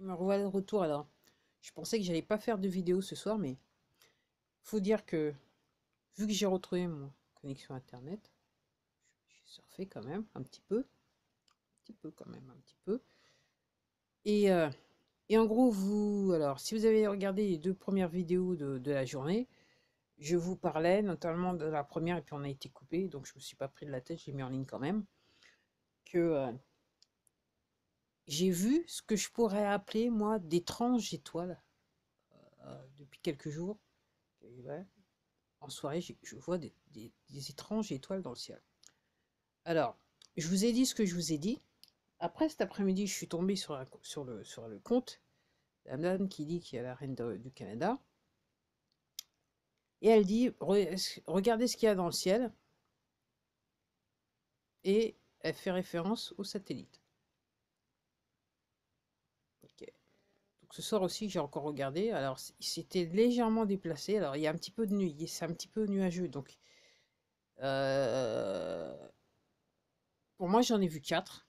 Et me revoilà de retour alors. Je pensais que j'allais pas faire de vidéo ce soir, mais faut dire que vu que j'ai retrouvé mon connexion internet, j'ai surfé quand même un petit peu quand même, un petit peu. Et, euh, et en gros, alors si vous avez regardé les deux premières vidéos de la journée, je vous parlais notamment de la première et puis on a été coupé, donc je me suis pas pris de la tête, j'ai mis en ligne quand même, que j'ai vu ce que je pourrais appeler moi d'étranges étoiles depuis quelques jours. Et ouais, en soirée, je vois des étranges étoiles dans le ciel. Alors, je vous ai dit ce que je vous ai dit. Après, cet après-midi, je suis tombé sur le compte de la dame qui dit qu'il y a la reine du Canada. Et elle dit, regardez ce qu'il y a dans le ciel. Et elle fait référence aux satellites. Ok. Donc ce soir aussi, j'ai encore regardé. Alors, il s'était légèrement déplacé. Alors, il y a un petit peu de nuit. C'est un petit peu nuageux. Donc, euh, pour moi, j'en ai vu 4.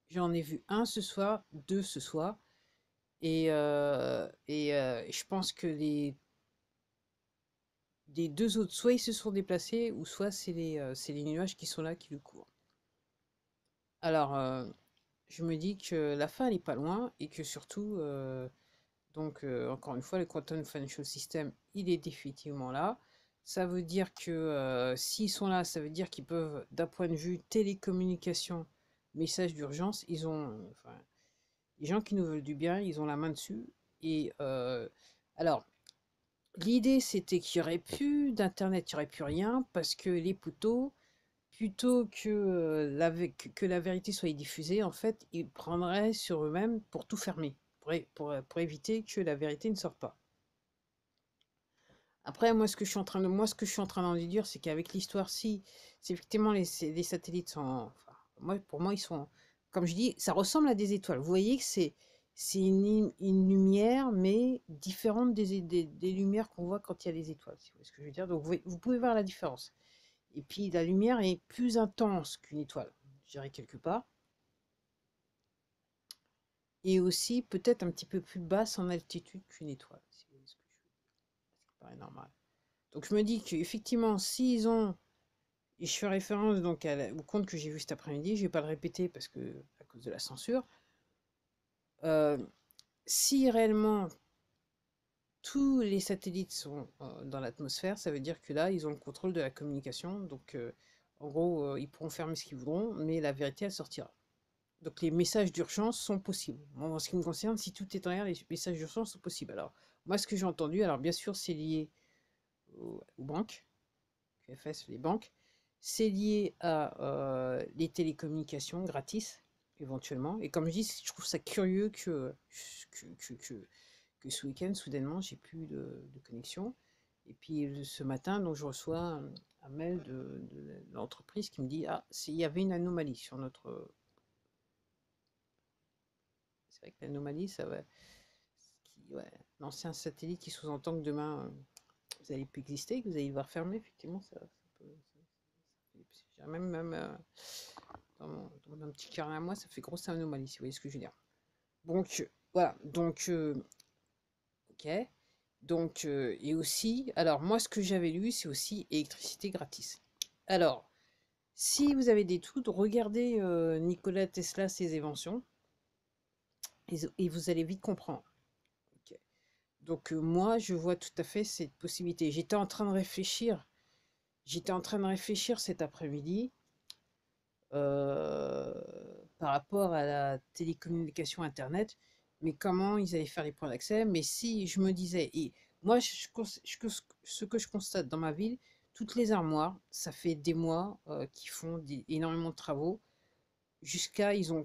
J'en ai vu un ce soir, deux ce soir. Je pense que les deux autres, soit ils se sont déplacés, ou soit c'est les nuages qui sont là, qui le couvrent. Alors, je me dis que la fin, elle est pas loin, et que surtout, encore une fois, le Quantum Financial System, il est définitivement là. Ça veut dire que s'ils sont là, ça veut dire qu'ils peuvent, d'un point de vue télécommunication, message d'urgence, enfin, les gens qui nous veulent du bien, ils ont la main dessus. Et alors, l'idée, c'était qu'il n'y aurait plus d'internet, il n'y aurait plus rien, parce que les poteaux, plutôt que, que la vérité soit diffusée, en fait, ils prendraient sur eux-mêmes pour tout fermer, pour éviter que la vérité ne sorte pas. Après, moi, ce que je suis en train d'en déduire, c'est qu'avec l'histoire, si effectivement les satellites sont, enfin, pour moi, ils sont, comme je dis, ça ressemble à des étoiles. Vous voyez que c'est une lumière, mais différente des lumières qu'on voit quand il y a les étoiles, si vous voyez ce que je veux dire. Donc, vous pouvez voir la différence. Et puis, la lumière est plus intense qu'une étoile, je dirais quelque part. Et aussi, peut-être un petit peu plus basse en altitude qu'une étoile, si vous voyez ce que je veux dire. Ce qui paraît normal. Donc, je me dis qu'effectivement, s'ils ont. Et je fais référence donc au compte que j'ai vu cet après-midi, je ne vais pas le répéter parce que à cause de la censure. Euh, si réellement tous les satellites sont dans l'atmosphère, ça veut dire que là, ils ont le contrôle de la communication. Donc, en gros, ils pourront fermer ce qu'ils voudront, mais la vérité, elle sortira. Donc, les messages d'urgence sont possibles. Moi, en ce qui me concerne, si tout est en l'air, les messages d'urgence sont possibles. Alors, moi, ce que j'ai entendu, alors bien sûr, c'est lié aux banques, QFS, les banques. C'est lié à les télécommunications gratis, éventuellement. Et comme je dis, je trouve ça curieux que, que, que, que ce week-end, soudainement, j'ai plus de connexion. Et puis ce matin, donc, je reçois un mail de l'entreprise qui me dit ah, il y avait une anomalie sur notre. C'est vrai que l'anomalie, ça va. Ouais, l'ancien satellite qui sous-entend que demain, vous allez plus exister, que vous allez devoir fermer, effectivement, ça peut. J'ai même dans mon petit carnet à moi, ça fait grosse anomalie, si vous voyez ce que je veux dire. Donc, voilà. Donc, ok. Donc, et aussi, alors moi, ce que j'avais lu, c'est aussi électricité gratis. Alors, si vous avez des doutes, regardez Nikola Tesla, ses inventions, et vous allez vite comprendre. Ok. Donc, moi, je vois tout à fait cette possibilité. J'étais en train de réfléchir cet après-midi euh, par rapport à la télécommunication Internet, mais comment ils allaient faire les points d'accès. Mais si je me disais, et moi, ce que je constate dans ma ville, toutes les armoires, ça fait des mois qu'ils font énormément de travaux, jusqu'à, ils ont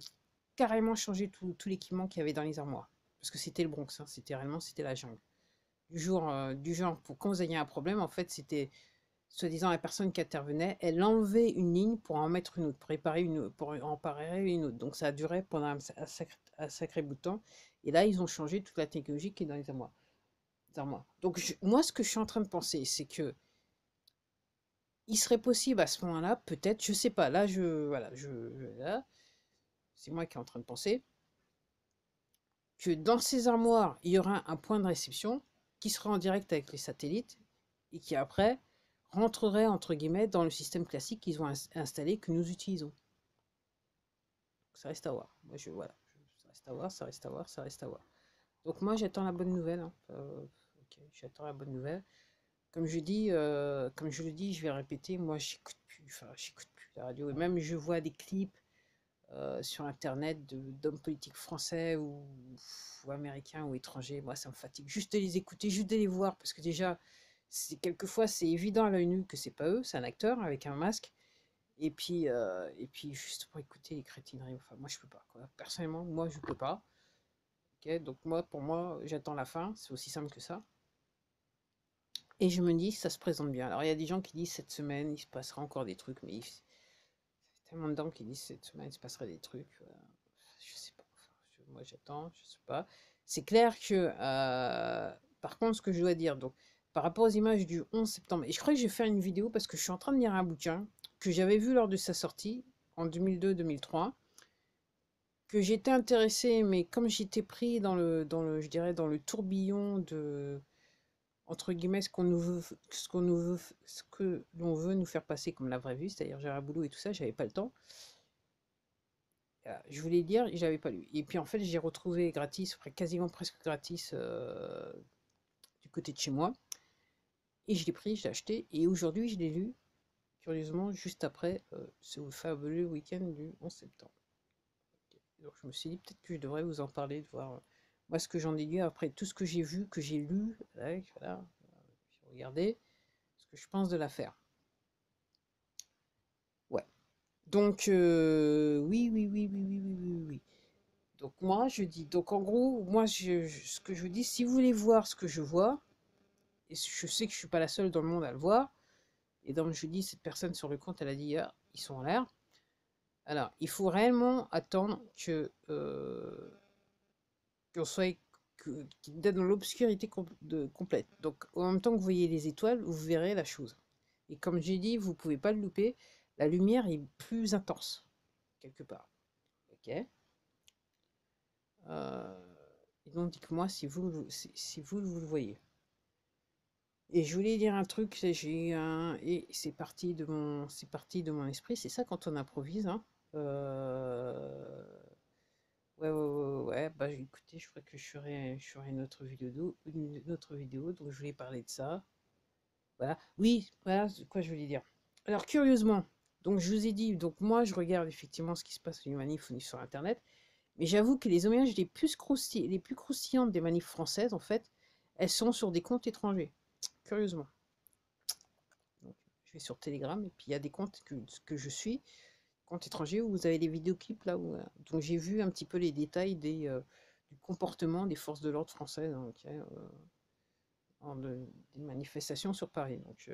carrément changé tout l'équipement qu'il y avait dans les armoires. Parce que c'était le Bronx, hein, c'était la jungle. Du genre, pour quand vous aviez un problème, en fait, c'était soi-disant la personne qui intervenait, elle enlevait une ligne pour en mettre une autre, pour en parer une autre. Donc ça a duré pendant un sacré bout de temps. Et là, ils ont changé toute la technologie qui est dans les armoires. Donc moi, ce que je suis en train de penser, c'est que il serait possible à ce moment-là, peut-être, je sais pas, là, voilà, là, c'est moi qui est en train de penser, que dans ces armoires, il y aura un point de réception qui sera en direct avec les satellites et qui après rentrerait entre guillemets dans le système classique qu'ils ont installé que nous utilisons. Ça reste à voir. Moi, voilà. Ça reste à voir, ça reste à voir, ça reste à voir. Donc moi, j'attends la bonne nouvelle. Hein. Ok, j'attends la bonne nouvelle. Comme je dis, comme je le dis, je vais répéter. Moi, j'écoute plus la radio. Et même, je vois des clips sur Internet d'hommes politiques français ou américains ou étrangers. Moi, ça me fatigue. Juste de les écouter, juste de les voir, parce que déjà, quelquefois, c'est évident à l'œil nu que c'est pas eux, c'est un acteur avec un masque. Et puis juste pour écouter les crétineries, enfin, moi je peux pas, quoi. Personnellement, moi je peux pas. Ok, donc moi, pour moi, j'attends la fin, c'est aussi simple que ça. Et je me dis, ça se présente bien. Alors il y a des gens qui disent cette semaine, il se passera encore des trucs, mais il y a tellement de gens qui disent cette semaine, il se passerait des trucs. Je sais pas. Enfin, moi j'attends, je sais pas. C'est clair que, par contre, ce que je dois dire, donc, par rapport aux images du 11 septembre, et je crois que je vais faire une vidéo parce que je suis en train de lire un bouquin que j'avais vu lors de sa sortie en 2002-2003, que j'étais intéressée, mais comme j'étais pris je dirais, dans le tourbillon de, entre guillemets, ce que l'on veut nous faire passer comme la vraie vie, c'est-à-dire Gérard Boulot et tout ça, j'avais pas le temps. Je voulais lire et j'avais pas lu. Et puis en fait, j'ai retrouvé gratis, quasiment presque gratis, du côté de chez moi. Et je l'ai pris, je l'ai acheté. Et aujourd'hui, je l'ai lu, curieusement, juste après ce fabuleux week-end du 11 septembre. Donc je me suis dit peut-être que je devrais vous en parler, de voir moi ce que j'en ai lu après tout ce que j'ai vu, que j'ai lu, voilà, j'ai regardé ce que je pense de l'affaire. Ouais. Donc oui, oui, oui, oui, oui, oui, oui, oui. Donc moi je dis, donc en gros, moi ce que je vous dis, si vous voulez voir ce que je vois, et je sais que je suis pas la seule dans le monde à le voir, et donc je dis, cette personne sur le compte, elle a dit, ah, ils sont en l'air. Alors, il faut réellement attendre que qu'on soit d'être dans l'obscurité complète. Donc, en même temps que vous voyez les étoiles, vous verrez la chose. Et comme j'ai dit, vous pouvez pas le louper. La lumière est plus intense quelque part. Ok. Et donc, dites-moi si vous le voyez. Et je voulais dire un truc, et c'est parti de mon esprit. C'est ça quand on improvise, hein. Ouais, ouais, ouais, ouais. Bah, écoutez, je crois que je ferai une autre vidéo, donc je voulais parler de ça. Voilà. Oui, voilà quoi je voulais dire. Alors, curieusement, donc je vous ai dit, donc moi, je regarde effectivement ce qui se passe sur les manifs sur Internet, mais j'avoue que les images les plus croustillantes des manifs françaises, en fait, elles sont sur des comptes étrangers. Curieusement. Donc, je vais sur Telegram, et puis il y a des comptes que je suis, compte étranger où vous avez les vidéoclips là où donc j'ai vu un petit peu les détails du comportement des forces de l'ordre françaises, hein, des manifestations sur Paris. Donc,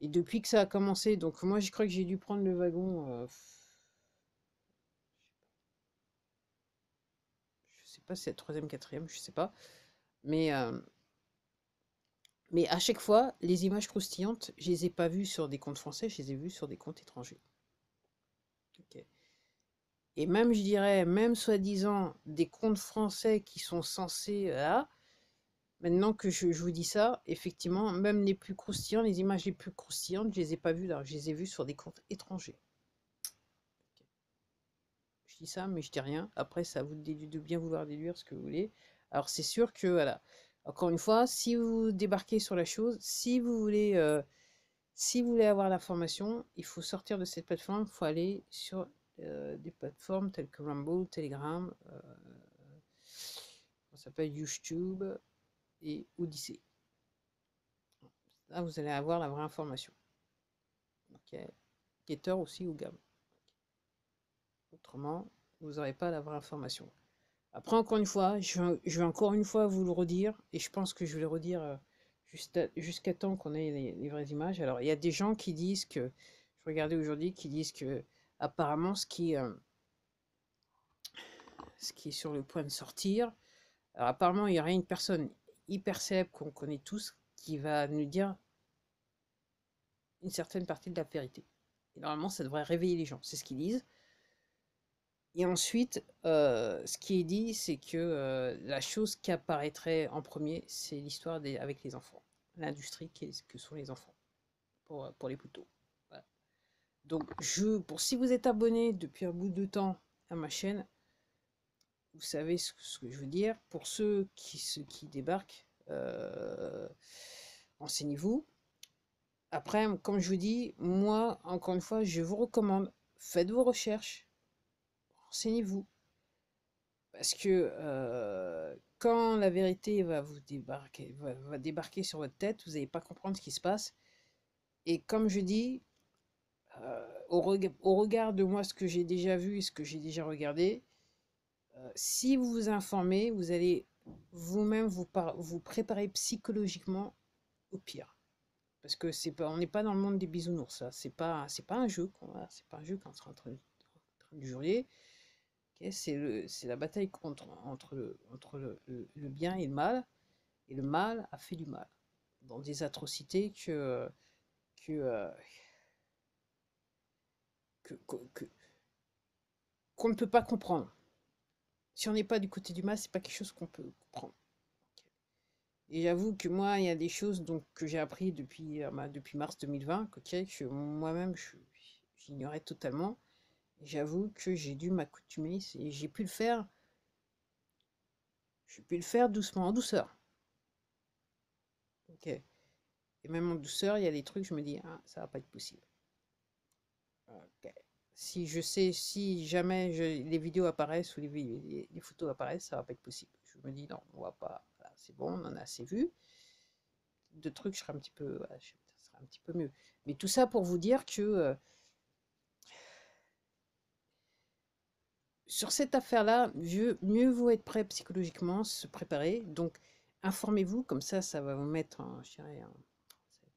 et depuis que ça a commencé, donc moi je crois que j'ai dû prendre le wagon, je sais pas si c'est la troisième, quatrième, je sais pas, mais mais à chaque fois les images croustillantes, je les ai pas vues sur des comptes français, je les ai vues sur des comptes étrangers. Ok. Et même, je dirais, même soi-disant des comptes français qui sont censés, maintenant que je vous dis ça, effectivement, même les plus croustillants, les images les plus croustillantes, je les ai pas vues là, je les ai vues sur des comptes étrangers. Ok. Je dis ça, mais je dis rien. Après, ça vous de bien vouloir déduire ce que vous voulez. Alors, c'est sûr que, voilà, encore une fois, si vous débarquez sur la chose, si vous voulez avoir l'information, il faut sortir de cette plateforme, il faut aller sur des plateformes telles que Rumble, Telegram, ça s'appelle YouTube et Odyssey. Là, vous allez avoir la vraie information. Ok. Getter aussi ou Gab. Autrement, vous n'aurez pas la vraie information. Après, encore une fois, je vais encore une fois vous le redire, et je pense que je vais le redire jusqu'à temps qu'on ait les vraies images. Alors, il y a des gens qui disent que, je regardais aujourd'hui, qui disent que apparemment ce qui est sur le point de sortir, alors apparemment il y aurait une personne hyper célèbre qu'on connaît tous qui va nous dire une certaine partie de la vérité. Et normalement, ça devrait réveiller les gens, c'est ce qu'ils disent. Et ensuite, ce qui est dit, c'est que la chose qui apparaîtrait en premier, c'est l'histoire avec les enfants. L'industrie que sont les enfants pour les poteaux. Voilà. Donc, si vous êtes abonné depuis un bout de temps à ma chaîne, vous savez ce que je veux dire. Pour ceux qui débarquent, renseignez-vous. Après, comme je vous dis, moi, encore une fois, je vous recommande, faites vos recherches, renseignez-vous. Parce que quand la vérité va vous débarquer, va débarquer sur votre tête, vous n'allez pas comprendre ce qui se passe. Et comme je dis, au regard de moi, ce que j'ai déjà vu et ce que j'ai déjà regardé, si vous vous informez, vous allez vous-même vous préparer psychologiquement au pire. Parce que on n'est pas dans le monde des bisounours, ça. C'est pas un jeu, c'est pas un jeu qu'on sera en train de jouer. Okay, c'est la bataille entre le bien et le mal. Et le mal a fait du mal. Dans des atrocités que, euh, que- qu'on ne peut pas comprendre. Si on n'est pas du côté du mal, c'est pas quelque chose qu'on peut comprendre. Et j'avoue que moi, il y a des choses donc, que j'ai appris depuis mars 2020, que moi-même, j'ignorais totalement. J'avoue que j'ai dû m'accoutumer. J'ai pu le faire doucement, en douceur. Ok. Et même en douceur, il y a des trucs, je me dis, ah, ça va pas être possible. Ok. Si jamais les vidéos apparaissent ou les photos apparaissent, ça va pas être possible. Je me dis, non, on va pas, voilà, c'est bon, on en a assez vu. De trucs, je serai un petit peu, voilà, ça sera un petit peu mieux. Mais tout ça pour vous dire que sur cette affaire-là, mieux vaut être prêt psychologiquement, se préparer. Donc, informez-vous, comme ça va vous mettre je dirais,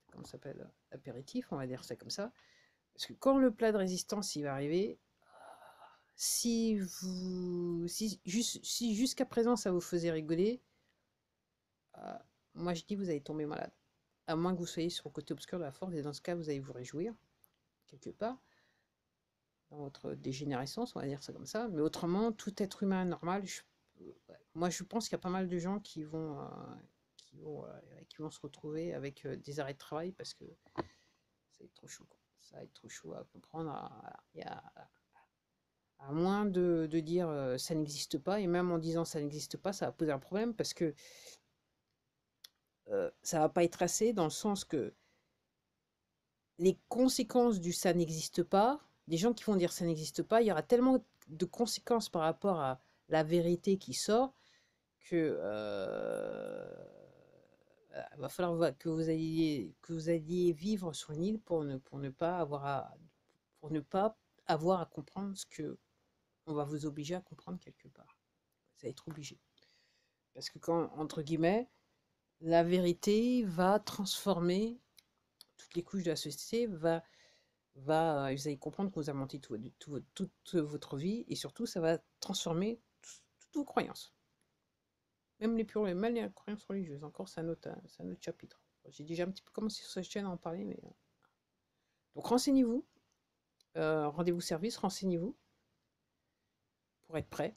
comment ça s'appelle, apéritif, on va dire ça comme ça. Parce que quand le plat de résistance il va arriver, si jusqu'à présent ça vous faisait rigoler, euh, moi je dis vous allez tomber malade. À moins que vous soyez sur le côté obscur de la force, et dans ce cas vous allez vous réjouir, quelque part, dans votre dégénérescence, on va dire ça comme ça. Mais autrement, tout être humain normal, ouais, moi je pense qu'il y a pas mal de gens qui vont se retrouver avec des arrêts de travail parce que ça va être trop chaud. Quoi. Ça va être trop chaud à comprendre. À moins de dire ça n'existe pas, et même en disant ça n'existe pas, ça va poser un problème parce que ça va pas être assez dans le sens que les conséquences du ça n'existe pas, des gens qui vont dire ça n'existe pas, il y aura tellement de conséquences par rapport à la vérité qui sort que va falloir que vous alliez vivre sur une île pour ne pas pour ne pas avoir à comprendre ce que on va vous obliger à comprendre quelque part. Ça va être obligé. Parce que quand, entre guillemets, la vérité va transformer toutes les couches de la société, vous allez comprendre que vous avez menti toute votre vie, et surtout, ça va transformer toutes vos croyances. Même les croyances religieuses, encore, c'est un autre chapitre. J'ai déjà un petit peu commencé sur cette chaîne à en parler, mais... Donc renseignez-vous, rendez-vous service, renseignez-vous, pour être prêt.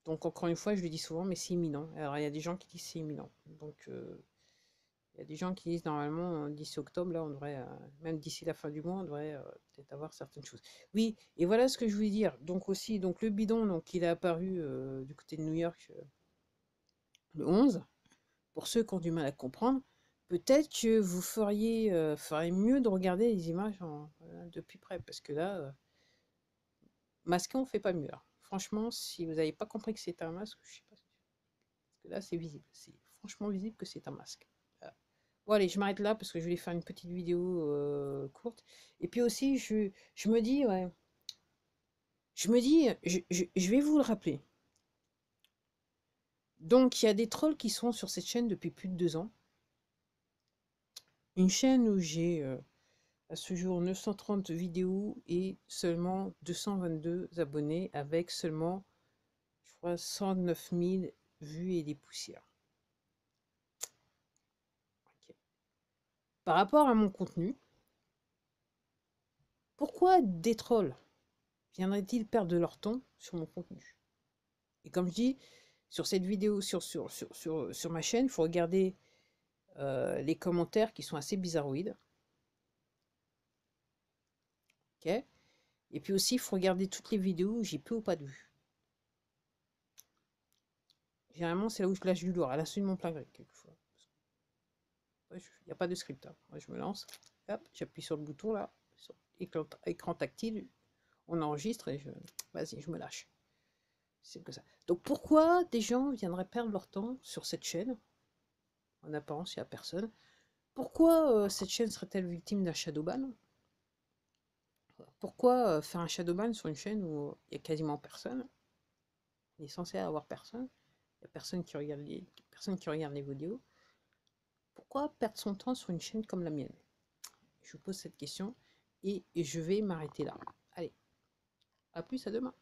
Donc encore une fois, je le dis souvent, mais c'est imminent. Alors il y a des gens qui disent c'est imminent. Donc il y a des gens qui disent normalement d'ici octobre, là on devrait, même d'ici la fin du mois, on devrait peut-être avoir certaines choses. Oui, et voilà ce que je voulais dire. Donc aussi, donc le bidon, donc il est apparu du côté de New York le 11. Pour ceux qui ont du mal à comprendre, peut-être que vous feriez mieux de regarder les images de plus près, parce que là, masqué, on fait pas mieux. Là. Franchement, si vous n'avez pas compris que c'est un masque, je sais pas. Parce que là, c'est visible. C'est franchement visible que c'est un masque. Bon, allez, je m'arrête là parce que je voulais faire une petite vidéo courte. Et puis aussi, je me dis, ouais, je vais vous le rappeler. Donc, il y a des trolls qui sont sur cette chaîne depuis plus de 2 ans. Une chaîne où j'ai à ce jour 930 vidéos et seulement 222 abonnés avec seulement, je crois, 109 000 vues et des poussières. Ok. Par rapport à mon contenu, pourquoi des trolls? viendraient-ils perdre de leur temps sur mon contenu? Et comme je dis, sur cette vidéo, sur ma chaîne, il faut regarder les commentaires qui sont assez bizarroïdes. Ok. Et puis aussi, il faut regarder toutes les vidéos où j'ai peu ou pas de vues. Généralement, c'est là où je lâche du lourd, à l'insu de mon plein gré, quelquefois. Il n'y a pas de script. Hein. Moi, je me lance, hop, j'appuie sur le bouton là, sur écran tactile, on enregistre et vas-y, je me lâche. C'est que ça. Donc pourquoi des gens viendraient perdre leur temps sur cette chaîne? En apparence, il n'y a personne. Pourquoi cette chaîne serait-elle victime d'un shadowban? Pourquoi faire un shadowban sur une chaîne où il n'y a quasiment personne? Il est censé avoir personne. Il n'y a personne qui regarde les vidéos. Pourquoi perdre son temps sur une chaîne comme la mienne? Je vous pose cette question et je vais m'arrêter là. Allez, à plus, à demain.